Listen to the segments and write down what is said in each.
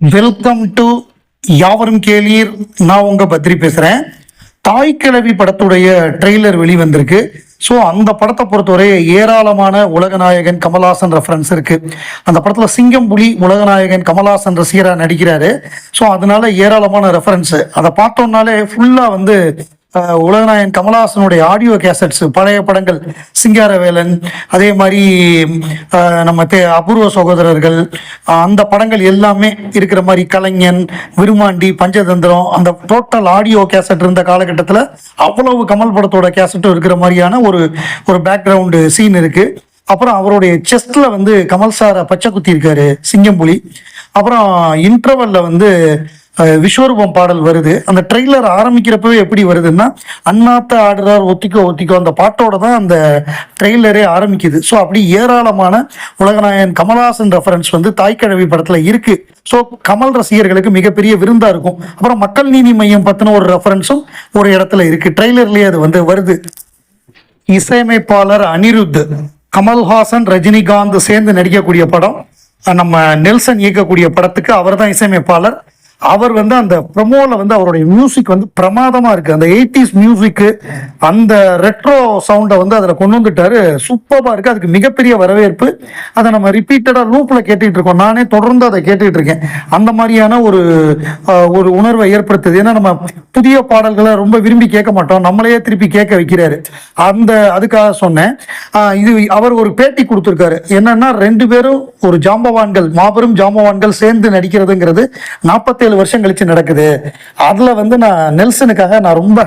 Welcome to யாவரும் கேளீர். நான் உங்க பத்ரி பேசுறேன். தாய் கிழவி படத்துடைய ட்ரெய்லர் வெளிவந்திருக்கு. ஸோ அந்த படத்தை பொறுத்தவரை ஏராளமான உலகநாயகன் கமல்ஹாசன் ரெஃபரன்ஸ் இருக்கு. அந்த படத்துல சிங்கம் புலி உலகநாயகன் கமல்ஹாசன் ரசிகரா நடிக்கிறாரு. ஸோ அதனால ஏராளமான ரெஃபரன்ஸ் அதை பார்த்தோம்னாலே ஃபுல்லா உலகநாயகன் கமல்ஹாசனுடைய ஆடியோ கேசட்ஸ், பழைய படங்கள், சிங்காரவேலன், அதே மாதிரி நம்ம அபூர்வ சகோதரர்கள், அந்த படங்கள் எல்லாமே இருக்கிற மாதிரி கலைஞன், விருமாண்டி, பஞ்சதந்திரம், அந்த டோட்டல் ஆடியோ கேசட் இருந்த காலகட்டத்தில் அவ்வளவு கமல் படத்தோட கேசட்டும் இருக்கிற மாதிரியான ஒரு பேக்ரவுண்டு சீன் இருக்கு. அப்புறம் அவருடைய செஸ்ட்ல கமல் சாரை பச்சை குத்தி இருக்காரு சிங்கம்புலி. அப்புறம் இன்டர்வல்ல விஸ்வரூபம் பாடல் வருது. அந்த ட்ரெய்லர் ஆரம்பிக்கிறப்பவே எப்படி வருதுன்னா, அண்ணாத்த ஆடுறார் ஒத்திக்கோ ஒத்திக்கோ, அந்த பாட்டோட தான் அந்த ட்ரெய்லரே ஆரம்பிக்குது. ஸோ அப்படி ஏராளமான உலகநாயகன் கமல்ஹாசன் ரெஃபரன்ஸ் தாய்க்கிழவி படத்துல இருக்கு. ஸோ கமல் ரசிகர்களுக்கு மிகப்பெரிய விருந்தா இருக்கும். அப்புறம் மக்கள் நீதி மையம் பத்தின ஒரு ரெஃபரன்ஸும் ஒரு இடத்துல இருக்கு. ட்ரெய்லர்லயே அது வருது. இசையமைப்பாளர் அனிருத், கமல்ஹாசன், ரஜினிகாந்த் சேர்ந்து நடிக்கக்கூடிய படம். நம்ம நெல்சன் இயக்கக்கூடிய படத்துக்கு அவர் தான் இசையமைப்பாளர். அவர் அந்த ப்ரமோல அவருடைய மியூசிக் பிரமாதமா இருக்கு. அந்த 80s மியூசிக்கு, அந்த ரெட்ரோ சவுண்டை அதுல கொண்டு வந்துட்டாரு. சூப்பரா இருக்கு. அதுக்கு மிகப்பெரிய வரவேற்பு. அதை நம்ம ரிப்பீட்டடா லூப்ல கேட்டுட்டு இருக்கோம். நானே தொடர்ந்து அதை கேட்டுட்டு இருக்கேன். அந்த மாதிரியான ஒரு உணர்வை ஏற்படுத்துது. ஏன்னா நம்ம புதிய பாடல்களை ரொம்ப விரும்பி கேட்க மாட்டோம், நம்மளையே திருப்பி கேட்க வைக்கிறாரு. அதுக்காக சொன்னேன். இது அவர் ஒரு பேட்டி கொடுத்திருக்காரு. என்னன்னா, 2 பேரும் ஒரு ஜாம்பவான்கள், மாபெரும் ஜாம்பவான்கள் சேர்ந்து நடிக்கிறதுங்கிறது 47 வருஷம் கழிச்சு நடக்குது. அதுல நான் நெல்சனுக்காக நான் ரொம்ப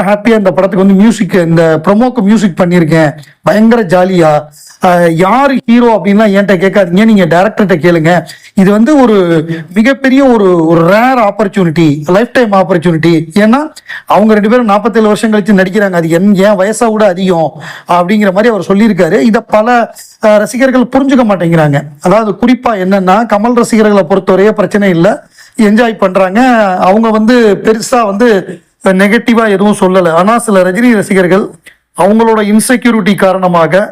ஹாப்பியா இந்த படத்துக்கு மியூசிக், இந்த ப்ரொமோக்கு மியூசிக் பண்ணியிருக்கேன். பயங்கர ஜாலியா. யார் ஹீரோ அப்படின்லாம் என்கிட்ட கேட்காதீங்க, நீங்க டைரக்டர்கிட்ட கேளுங்க. இது ஒரு மிகப்பெரிய ஒரு rare opportunity, life time opportunity. ஏன்னா அவங்க 2 பேரும் 47 வருஷம் கழிச்சு நடிக்கிறாங்க. அது என் வயசை விட அதிகம் அப்படிங்கிற மாதிரி அவர் சொல்லியிருக்காரு. இதை பல ரசிகர்கள் புரிஞ்சுக்க மாட்டேங்கிறாங்க. அதாவது குறிப்பா என்னன்னா, கமல் ரசிகர்களை பொறுத்தவரையே பிரச்சனை இல்லை, என்ஜாய் பண்றாங்க. அவங்க பெருசா நெகட்டிவா எதுவும் சொல்லலை. ஆனா சில ரஜினி ரசிகர்கள் அவங்களோட இன்செக்யூரிட்டி காரணமாக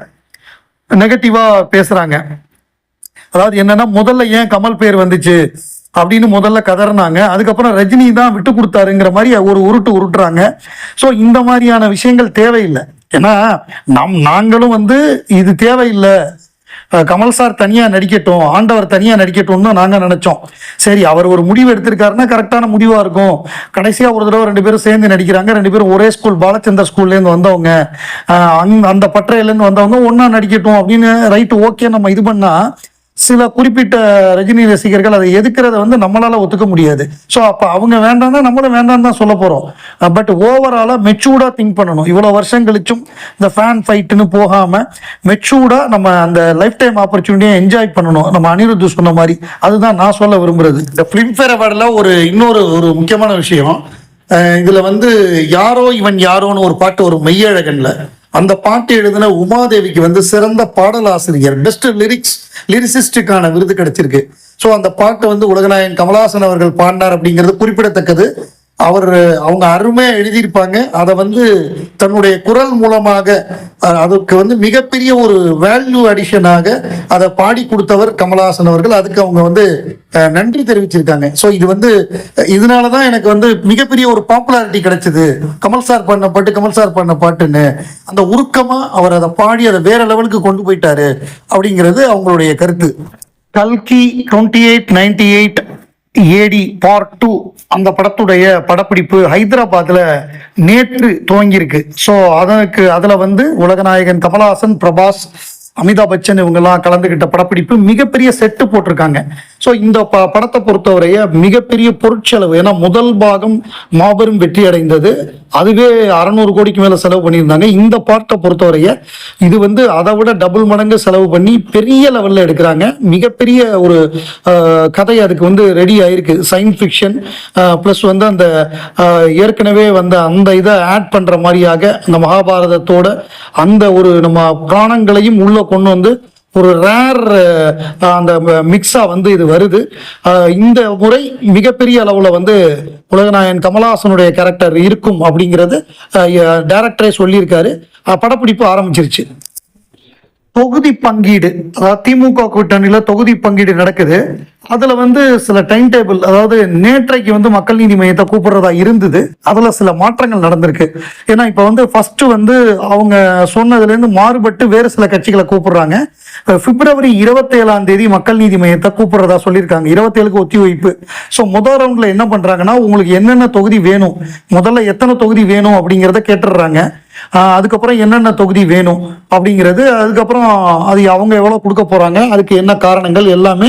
நெகட்டிவா பேசுறாங்க. அதாவது என்னன்னா, முதல்ல ஏன் கமல் பேர் வந்துச்சு அப்படின்னு முதல்ல கதறினாங்க. அதுக்கப்புறம் ரஜினி தான் விட்டு கொடுத்தாருங்கிற மாதிரி ஒரு உருட்டுறாங்க. ஸோ இந்த மாதிரியான விஷயங்கள் தேவையில்லை. ஏன்னா நாங்களும் இது தேவையில்லை, கமல் சார் தனியா நடிக்கட்டும், ஆண்டவர் தனியா நடிக்கட்டும்னு தான் நாங்க நினைச்சோம். சரி, அவர் ஒரு முடிவு எடுத்திருக்காருன்னா கரெக்டான முடிவா இருக்கும். கடைசியா ஒரு தடவை 2 பேரும் சேர்ந்து நடிக்கிறாங்க. 2 பேரும் ஒரே ஸ்கூல், பாலச்சந்தர் ஸ்கூல்ல இருந்து வந்தவங்க, அந்த பட்டறையில இருந்து வந்தவங்க ஒன்னா நடிக்கட்டும் அப்படின்னு ரைட்டு, ஓகே நம்ம இது பண்ணா, சில குறிப்பிட்ட ரஜினி ரசிகர்கள் அதை எதுக்கிறத நம்மளால ஒத்துக்க முடியாது. ஸோ அப்போ அவங்க வேண்டாம்னா நம்மளும் வேண்டாம் தான் சொல்ல போறோம். பட் ஓவராலா மெச்சூர்டா திங்க் பண்ணணும். இவ்வளவு வருஷம் கழிச்சும் இந்த ஃபேன் ஃபைட்டுன்னு போகாம மெச்சூர்டா நம்ம அந்த லைஃப் டைம் ஆப்பர்ச்சுனிட்டியை என்ஜாய் பண்ணணும். நம்ம அனிருத் சொன்ன மாதிரி அதுதான் நான் சொல்ல விரும்புறது. இந்த ஃபிலிம்ஃபேர் அவார்டுல இன்னொரு முக்கியமான விஷயம், இதுல யாரோ இவன் யாரோன்னு ஒரு பாட்டு, ஒரு மெய்யழகன்ல அந்த பாட்டு எழுதின உமாதேவிக்கு சிறந்த பாடலாசிரியர், பெஸ்ட் லிரிசிஸ்டுக்கான விருது கிடைச்சிருக்கு. ஸோ அந்த பாட்டு உலகநாயகன் கமல்ஹாசன் அவர்கள் பாடினார் அப்படிங்கிறது குறிப்பிடத்தக்கது. அவங்க அருமையா எழுதியிருப்பாங்க. அதை தன்னுடைய குரல் மூலமாக அதுக்கு மிகப்பெரிய ஒரு வேல்யூ அடிஷனாக அதை பாடி கொடுத்தவர் கமல்ஹாசன் அவர்கள். அதுக்கு அவங்க நன்றி தெரிவிச்சிருக்காங்க. ஸோ இதனாலதான் எனக்கு மிகப்பெரிய ஒரு பாப்புலாரிட்டி கிடைச்சது. கமல் சார் பண்ண பாட்டுன்னு அந்த உருக்கமா அவர் அதை பாடி அதை வேற லெவலுக்கு கொண்டு போயிட்டாரு அப்படிங்கிறது அவங்களுடைய கருத்து. கல்கி 2898 AD Part 2 அந்த படத்துடைய படப்பிடிப்பு ஹைதராபாத்ல நேற்று துவங்கியிருக்கு. ஸோ அதுல உலகநாயகன் கமல்ஹாசன், பிரபாஸ், அமிதாப் பச்சன் இவங்கெல்லாம் கலந்துகிட்ட படப்பிடிப்பு மிகப்பெரிய செட்டு போட்டிருக்காங்க. ஸோ இந்த படத்தை பொறுத்தவரைய மிகப்பெரிய பொருட்செலவு. ஏன்னா முதல் பாகம் மாபெரும் வெற்றி அடைந்தது. அதுவே 600 கோடிக்கு மேல செலவு பண்ணியிருந்தாங்க. இந்த பாட்டை பொறுத்தவரைய இது அதை விட டபுள் மடங்கு செலவு பண்ணி பெரிய லெவல்ல எடுக்கிறாங்க. மிகப்பெரிய ஒரு கதை அதுக்கு ரெடி ஆயிருக்கு. சயின்ஸ் ஃபிக்ஷன் பிளஸ் அந்த ஏற்கனவே அந்த இதை ஆட் பண்ற மாதிரியாக அந்த மகாபாரதத்தோட அந்த ஒரு நம்ம புராணங்களையும் உள்ள கொண்டு ஒரு ரேர் அந்த மிக்ஸா இது வருது. இந்த முறை மிகப்பெரிய அளவுல உலகநாயகன் கமல்ஹாசனுடைய கேரக்டர் இருக்கும் அப்படிங்கிறது டைரக்டரே சொல்லியிருக்காரு. படப்பிடிப்பு ஆரம்பிச்சிருச்சு. தொகுதி பங்கீடு, அதாவது திமுக கூட்டணியில தொகுதி பங்கீடு நடக்குது. அதுல வந்து சில டைம் டேபிள், அதாவது நேற்றைக்கு வந்து மக்கள் நீதி மையத்தை கூப்பிடுறதா இருந்தது. அதுல சில மாற்றங்கள் நடந்திருக்கு. ஏன்னா இப்ப வந்து ஃபர்ஸ்ட் வந்து அவங்க சொன்னதுல இருந்து மாறுபட்டு வேறு சில கட்சிகளை கூப்பிடுறாங்க. பிப்ரவரி 27ஆம் தேதி மக்கள் நீதி மையத்தை கூப்பிடுறதா சொல்லியிருக்காங்க. 27க்கு ஒத்தி வைப்பு. ஸோ முதல் ரவுண்ட்ல என்ன பண்றாங்கன்னா, உங்களுக்கு என்னென்ன தொகுதி வேணும், முதல்ல எத்தனை தொகுதி வேணும் அப்படிங்கிறத கேட்டுடுறாங்க. அதுக்கப்புறம் என்னென்ன தொகுதி வேணும் அப்படிங்கிறது, அதுக்கப்புறம் அது அவங்க எவ்வளோ கொடுக்க போறாங்க, அதுக்கு என்ன காரணங்கள் எல்லாமே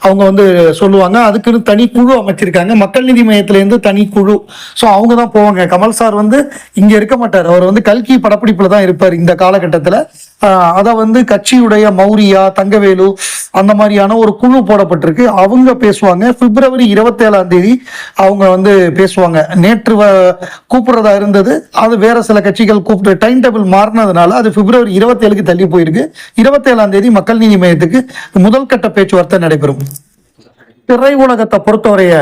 அவங்க வந்து சொல்லுவாங்க. அதுக்குன்னு தனி குழு அமைச்சிருக்காங்க, மக்கள் நீதி மையத்திலேருந்து தனி குழு. ஸோ அவங்க தான் போவாங்க. கமல் சார் வந்து இங்கே இருக்க மாட்டார், அவர் வந்து கல்கி படப்பிடிப்பில் தான் இருப்பார் இந்த காலகட்டத்தில். அதை வந்து கட்சியுடைய மௌரியா, தங்கவேலு அந்த மாதிரியான ஒரு குழு போடப்பட்டிருக்கு. அவங்க பேசுவாங்க. பிப்ரவரி 27ஆம் தேதி அவங்க வந்து பேசுவாங்க. நேற்று கூப்பிடுறதா இருந்தது, அது வேற சில கட்சிகள் கூப்பிட்டு டைம் டேபிள் மாறினதுனால அது பிப்ரவரி 27க்கு தள்ளி போயிருக்கு. 27ஆம் தேதி மக்கள் நீதி மையத்துக்கு முதல் கட்ட பேச்சுவார்த்தை நடைபெறும். திரை உலகத்தை பொறுத்தவரைய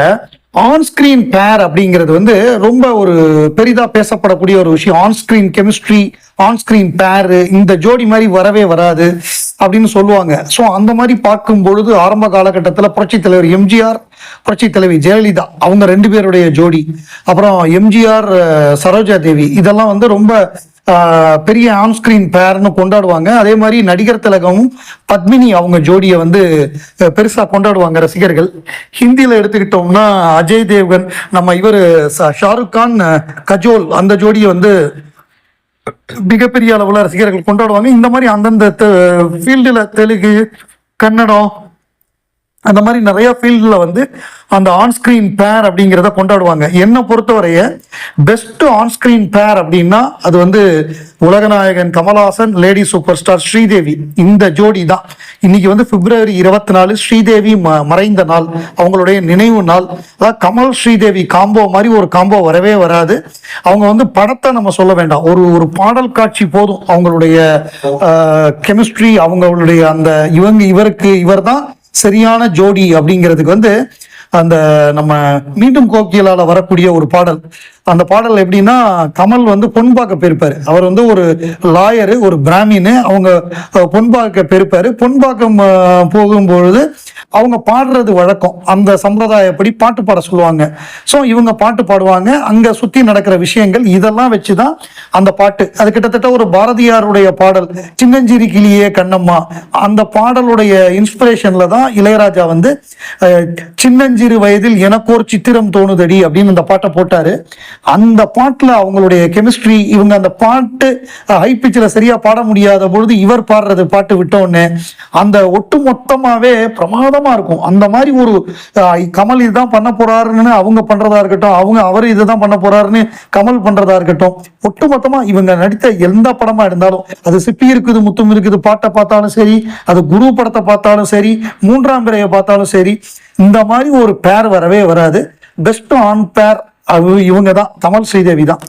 ஆன்ஸ்கிரீன் பேர் அப்படிங்கிறது வந்து ரொம்ப ஒரு பெரிதா பேசப்படக்கூடிய ஒரு விஷயம். ஆன்ஸ்கிரீன் கெமிஸ்ட்ரி, ஆன்ஸ்கிரீன் பேர், இந்த ஜோடி மாதிரி வரவே வராது அப்படின்னு சொல்லுவாங்க. ஸோ அந்த மாதிரி பார்க்கும் பொழுது ஆரம்ப காலகட்டத்தில் புரட்சி தலைவர் எம்ஜிஆர், புரட்சி தலைவி ஜெயலலிதா அவங்க 2 பேருடைய ஜோடி, அப்புறம் எம்ஜிஆர், சரோஜா தேவி, இதெல்லாம் வந்து ரொம்ப பெரிய ஆன்ஸ்கிரீன் பேர்னு கொண்டாடுவாங்க. அதே மாதிரி நடிகர் திலகமும் பத்மினி அவங்க ஜோடியை வந்து பெருசா கொண்டாடுவாங்க ரசிகர்கள். ஹிந்தியில எடுத்துக்கிட்டோம்னா அஜய் தேவ்கன், நம்ம இவர் ஷாருக் கான், கஜோல், அந்த ஜோடியை வந்து மிகப்பெரிய அளவுல ரசிகர்கள் கொண்டாடுவாங்க. இந்த மாதிரி அந்தந்த ஃபீல்டுல தெலுங்கு, கன்னடம், அந்த மாதிரி நிறைய ஃபீல்டில் வந்து அந்த ஆன்ஸ்கிரீன் பேர் அப்படிங்கிறத கொண்டாடுவாங்க. என்னை பொறுத்தவரைய பெஸ்ட் ஆன்ஸ்கிரீன் பேர் அப்படின்னா அது வந்து உலகநாயகன் Kamal Haasan, lady super star Sridevi, இந்த ஜோடி தான். இன்னைக்கு வந்து பிப்ரவரி 24 ஸ்ரீதேவி மறைந்த நாள், அவங்களுடைய நினைவு நாள். அதாவது கமல் ஸ்ரீதேவி காம்போ மாதிரி ஒரு காம்போ வரவே வராது. அவங்க வந்து படத்தை நம்ம சொல்ல வேண்டாம், ஒரு ஒரு பாடல் காட்சி போதும். அவங்களுடைய கெமிஸ்ட்ரி, அவங்களுடைய அந்த இவருக்கு இவர் தான் சரியான ஜோடி அப்படிங்கிறதுக்கு வந்து அந்த நம்ம மீண்டும் கோக்கியலால வரக்கூடிய ஒரு பாடல். அந்த பாடல் எப்படின்னா, கமல் வந்து பொன் பார்க்க போயிருப்பாரு. அவர் வந்து ஒரு லாயரு, ஒரு பிராமின்னு, அவங்க பொன் பார்க்க போயிருப்பாரு. பொன் பார்க்க போகும்பொழுது அவங்க பாடுறது வழக்கம், அந்த சம்பிரதாயப்படி பாட்டு பாட சொல்லுவாங்க. ஸோ இவங்க பாட்டு பாடுவாங்க, அங்க சுத்தி நடக்கிற விஷயங்கள் இதெல்லாம் வச்சுதான் அந்த பாட்டு. அது கிட்டத்தட்ட ஒரு பாரதியாருடைய பாடல், சின்னஞ்சிறு கிளியே கண்ணம்மா, அந்த பாடலுடைய இன்ஸ்பிரேஷன்ல தான் இளையராஜா வந்து சின்னஞ்சிறு வயதில் எனக்கோர் சித்திரம் தோணுதடி அப்படின்னு அந்த பாட்டை போட்டாரு. அந்த பாட்டுல அவங்களுடைய கெமிஸ்ட்ரி, இவங்க அந்த பாட்டு ஹை பிச்சில் சரியா பாட முடியாத பொழுது இவர் பாடுறது பாட்டு விட்டோன்னு அந்த ஒட்டு மொத்தமாவே பிரமாதமா இருக்கும். அந்த மாதிரி ஒரு கமல் இதுதான் பண்ண போறாருன்னு அவங்க பண்றதா இருக்கட்டும், அவர் இதுதான் பண்ண போறாருன்னு கமல் பண்றதா இருக்கட்டும், ஒட்டு மொத்தமா இவங்க நடித்த எந்த படமா இருந்தாலும், அது சிப்பி இருக்குது முத்தும் இருக்குது பாட்டை பார்த்தாலும் சரி, அது குரு படத்தை பார்த்தாலும் சரி, மூன்றாம் பிறையை பார்த்தாலும் சரி, இந்த மாதிரி ஒரு பேர் வரவே வராது. பெஸ்ட் ஆன் பேர் அது இவங்க தான், கமல் ஸ்ரீதேவி தான்.